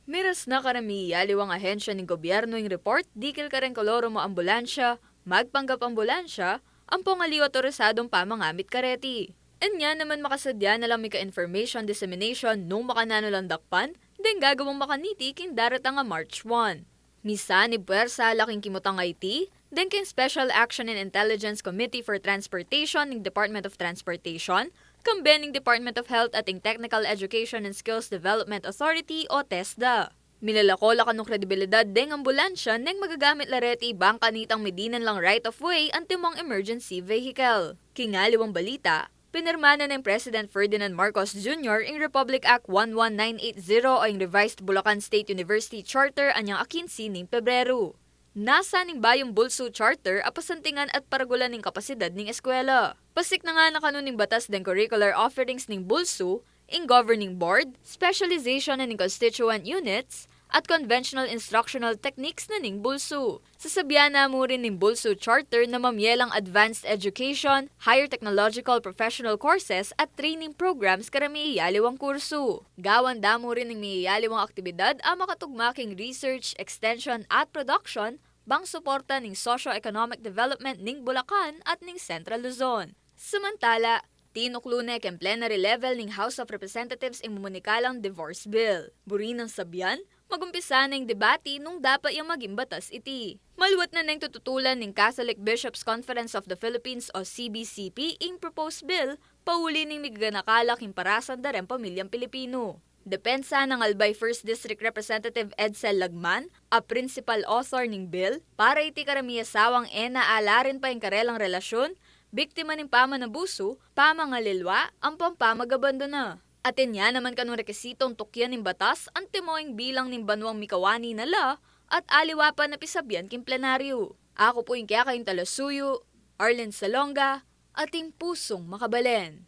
Miras na karamiya liwang ahensya ng gobyerno yung report, dikil ka rin koloro mo ambulansya, magpanggap ambulansya, ang pongaliw otorisadong pamangamit kareti. Anya naman makasadya na lang may ka-information dissemination nung makanano lang dakpan, then gagawang makaniti kin daratang nga March 1. Misa ni Puwersa laking kimutang IT, then kin Special Action and Intelligence Committee for Transportation ng Department of Transportation, kambening Department of Health at ng Technical Education and Skills Development Authority o TESDA. Milalakola kanong kredibilidad deng ambulansya neng magagamit lareti bang kanitang medinan lang right of way ang timong emergency vehicle. Kingaliwang balita, pinirmana ng President Ferdinand Marcos Jr. in Republic Act 11980 o yung Revised Bulacan State University Charter anyang 15 ning Pebrero. Nasa ning Bayong Bulso Charter apasantingan at paragulan ning kapasidad ning eskwela. Pasik na nga na kanuning batas den curricular offerings ning Bulso, in governing board, specialization na ning constituent units, at conventional instructional techniques na ning Bulso. Sasabyan na mo rin ning Bulso Charter na mamyelang advanced education, higher technological professional courses at training programs karamiyaliwang kurso. Gawan damo rin ning miyaliwang aktibidad ang makatugmaking research, extension at production bang suporta ning socio-economic development ning Bulacan at ning Central Luzon. Samantala, tinuklunek ang plenary level ng House of Representatives ang mumunikalang divorce bill. Buri ng sabyan, magumpisa ng debate nung dapat yung maging batas iti. Maluwat na nang tututulan ng Catholic Bishops Conference of the Philippines o CBCP ang proposed bill, pauli ng miganakalak yung parasan dareng pamilyang Pilipino. Depensa ng Albay 1st District Representative Edsel Lagman, a principal author ng bill, para iti karamiyasawang alarin pa yung karelang relasyon, biktima ng pamanabuso, pamangalilwa, ang pampamagabando na. Atin niya naman kanong rekisitong tukyan ng batas, ang timoing bilang ng banwang mikawani nala, at aliwa pa na pisabyan king plenaryo. Ako po yung kaya kayong talasuyo, Arlen Salonga, ating pusong makabalen.